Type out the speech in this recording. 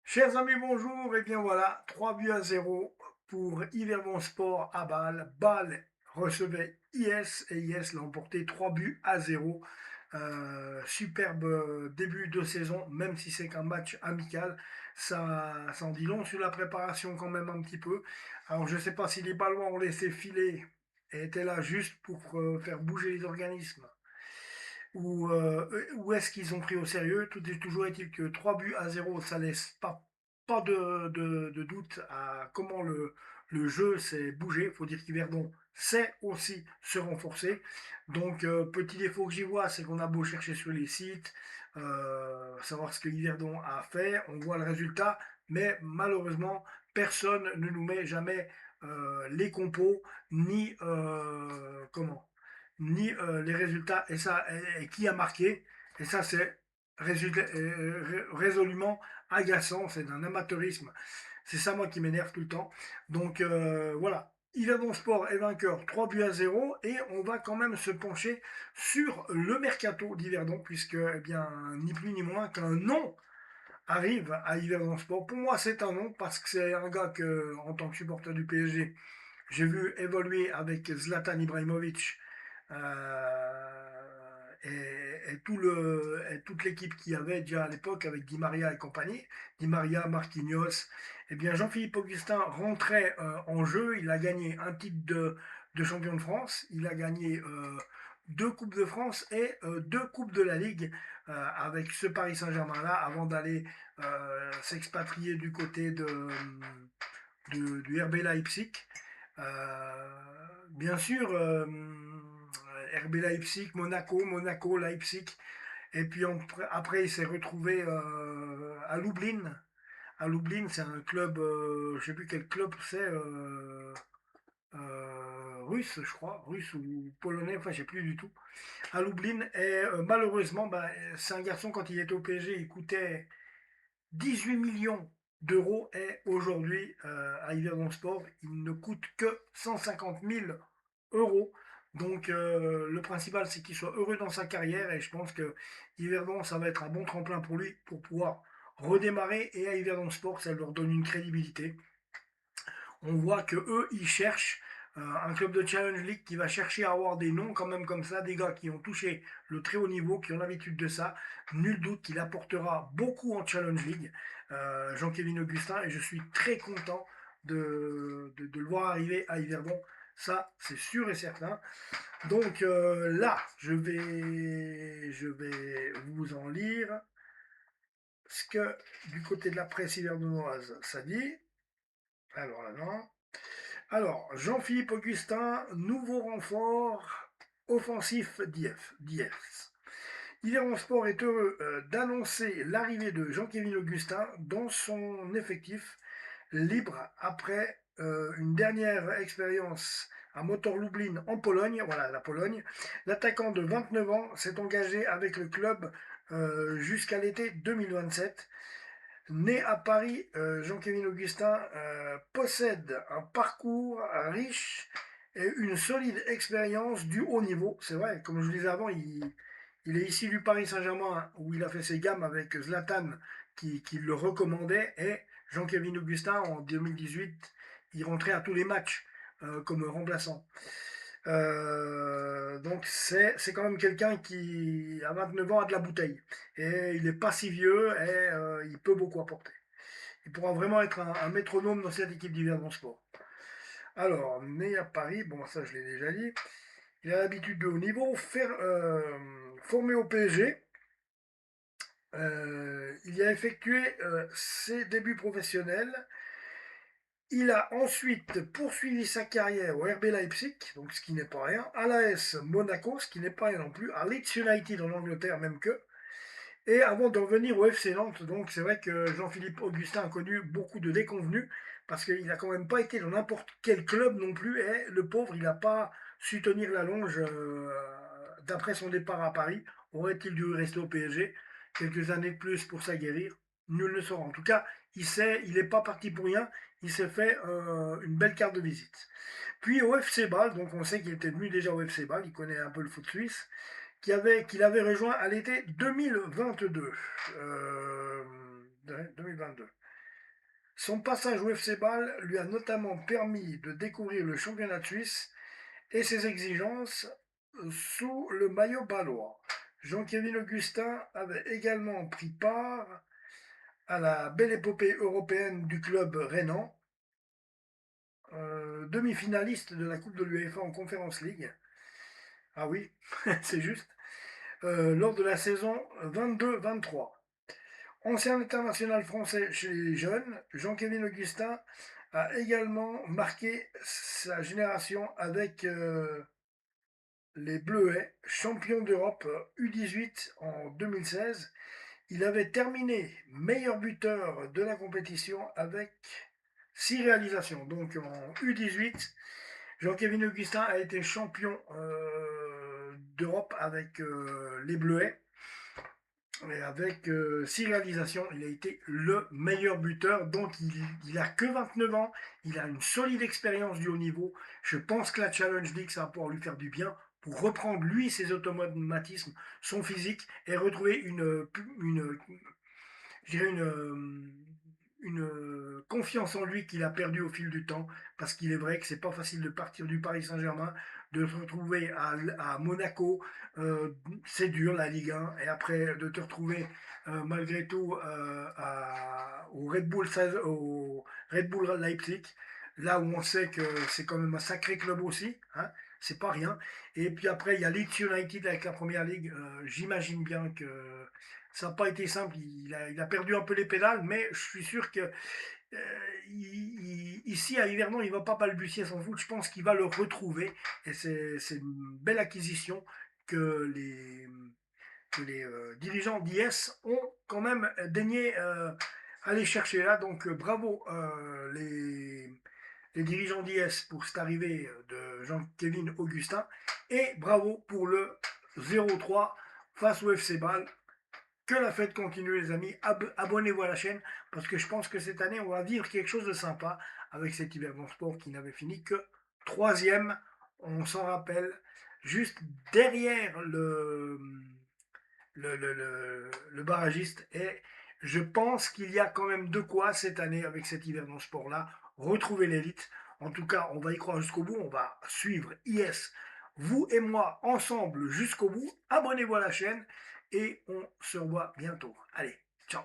Chers amis, bonjour. Et bien voilà, 3 buts à zéro pour Yverdon Sport à Bâle. Bâle recevait IS et IS l'a emporté 3 buts à zéro. Superbe début de saison, même si c'est qu'un match amical. Ça en dit long sur la préparation quand même un petit peu. Alors je ne sais pas si les Balois ont laissé filer et étaient là juste pour faire bouger les organismes ou est-ce qu'ils ont pris au sérieux. Toujours est-il que 3 buts à zéro, ça laisse pas de doute à comment le jeu s'est bougé. Il faut dire qu'Yverdon sait aussi se renforcer. Donc, petit défaut que j'y vois, c'est qu'on a beau chercher sur les sites, savoir ce que Yverdon a fait, on voit le résultat, mais malheureusement, personne ne nous met jamais les compos, ni ni les résultats et qui a marqué. Et ça, c'est résolument agaçant, c'est d'un amateurisme. C'est ça, moi, qui m'énerve tout le temps. Donc, voilà. Yverdon Sport est vainqueur 3 buts à zéro et on va quand même se pencher sur le mercato d'Yverdon puisque, eh bien, ni plus ni moins qu'un nom arrive à Yverdon Sport. Pour moi, c'est un nom parce que c'est un gars que, en tant que supporter du PSG, j'ai vu évoluer avec Zlatan Ibrahimovic et toute l'équipe qu'il y avait déjà à l'époque avec Di Maria et compagnie, Di Maria, Marquinhos. Eh bien, Jean-Philippe Augustin rentrait en jeu. Il a gagné un titre de champion de France. Il a gagné deux Coupes de France et deux Coupes de la Ligue avec ce Paris Saint-Germain-là avant d'aller s'expatrier du côté du RB Leipzig. Euh, Bien sûr, RB Leipzig, Monaco, Leipzig. Et puis après, il s'est retrouvé à Lublin. À Lublin, c'est un club, je ne sais plus quel club c'est, russe, je crois, russe ou polonais, enfin, je ne sais plus du tout. À Lublin. Et malheureusement, ben, c'est un garçon, quand il était au PSG, il coûtait 18 millions d'euros et aujourd'hui, à Yverdon Sport, il ne coûte que 150 000 euros. Donc le principal, c'est qu'il soit heureux dans sa carrière et je pense que Yverdon, ça va être un bon tremplin pour lui pour pouvoir redémarrer et à Yverdon Sport, ça leur donne une crédibilité. On voit que eux, ils cherchent un club de Challenge League qui va chercher à avoir des noms quand même comme ça, des gars qui ont touché le très haut niveau, qui ont l'habitude de ça. Nul doute qu'il apportera beaucoup en Challenge League, Jean-Kévin Augustin, et je suis très content de le voir arriver à Yverdon. Ça, c'est sûr et certain. Donc là, je vais vous en lire ce que du côté de la presse hiverdonoise, ça dit. Alors là, non. Alors, Jean-Philippe Augustin, nouveau renfort offensif d'IF. Yverdon Sport est heureux d'annoncer l'arrivée de Jean-Kévin Augustin dans son effectif libre après une dernière expérience à Motor Lublin en Pologne. Voilà, la Pologne. L'attaquant de 29 ans s'est engagé avec le club jusqu'à l'été 2027. Né à Paris, Jean-Kévin Augustin possède un parcours riche et une solide expérience du haut niveau. C'est vrai, comme je vous disais avant, il est ici du Paris Saint-Germain où il a fait ses gammes avec Zlatan qui le recommandait et Jean-Kévin Augustin en 2018, il rentrait à tous les matchs comme remplaçant. Donc c'est quand même quelqu'un qui, à 29 ans, a de la bouteille. Et il n'est pas si vieux et il peut beaucoup apporter. Il pourra vraiment être un métronome dans cette équipe d'hiver dans sport. Alors, né à Paris, bon ça je l'ai déjà dit, il a l'habitude de haut niveau, formé au PSG. Il a effectué ses débuts professionnels. Il a ensuite poursuivi sa carrière au RB Leipzig, donc ce qui n'est pas rien, à l'AS Monaco, ce qui n'est pas rien non plus, à Leeds United en Angleterre même que, et avant de revenir au FC Nantes. Donc c'est vrai que Jean-Philippe Augustin a connu beaucoup de déconvenus, parce qu'il n'a quand même pas été dans n'importe quel club non plus, et le pauvre, il n'a pas su tenir la longe d'après son départ à Paris. Aurait-il dû rester au PSG quelques années de plus pour s'aguerrir? Nul ne saura. En tout cas, il n'est pas parti pour rien, il s'est fait une belle carte de visite. Puis au FC Bâle, donc on sait qu'il était venu déjà au FC Bâle, il connaît un peu le foot suisse, qu'il avait rejoint à l'été 2022. 2022. Son passage au FC Bâle lui a notamment permis de découvrir le championnat de Suisse et ses exigences sous le maillot bâlois. Jean-Kévin Augustin avait également pris part à la belle épopée européenne du club rhénan, demi-finaliste de la Coupe de l'UEFA en Conference League. Ah oui, c'est juste. Lors de la saison 22-23. Ancien international français chez les jeunes, Jean-Kévin Augustin a également marqué sa génération avec les Bleuets, champions d'Europe U18 en 2016. Il avait terminé meilleur buteur de la compétition avec 6 réalisations. Donc en U18, Jean-Kévin Augustin a été champion d'Europe avec les Bleuets. Et avec 6 réalisations, il a été le meilleur buteur. Donc il a que 29 ans, il a une solide expérience du haut niveau. Je pense que la Challenge League, ça va pouvoir lui faire du bien pour reprendre lui ses automatismes, son physique et retrouver je dirais une confiance en lui qu'il a perdu au fil du temps, parce qu'il est vrai que c'est pas facile de partir du Paris Saint-Germain, de se retrouver à Monaco, c'est dur la Ligue 1, et après de te retrouver malgré tout au Red Bull Leipzig, là où on sait que c'est quand même un sacré club aussi, hein, c'est pas rien. Et puis après, il y a Leeds United avec la première ligue. J'imagine bien que ça n'a pas été simple. Il a perdu un peu les pédales, mais je suis sûr que ici à Yvernon, il ne va pas balbutier son foot. Je pense qu'il va le retrouver. Et c'est une belle acquisition que les dirigeants d'IS ont quand même daigné aller chercher là. Donc bravo les dirigeants d'IS pour cette arrivée de Jean-Kévin Augustin. Et bravo pour le 0-3 face au FC Bâle. Que la fête continue les amis, abonnez-vous à la chaîne parce que je pense que cette année on va vivre quelque chose de sympa avec cet Yvernon Sport qui n'avait fini que troisième, on s'en rappelle, juste derrière le barragiste, et je pense qu'il y a quand même de quoi cette année avec cet Yvernon Sport là retrouver l'élite. En tout cas on va y croire jusqu'au bout, on va suivre IS, vous et moi ensemble jusqu'au bout. Abonnez-vous à la chaîne et on se revoit bientôt. Allez, ciao.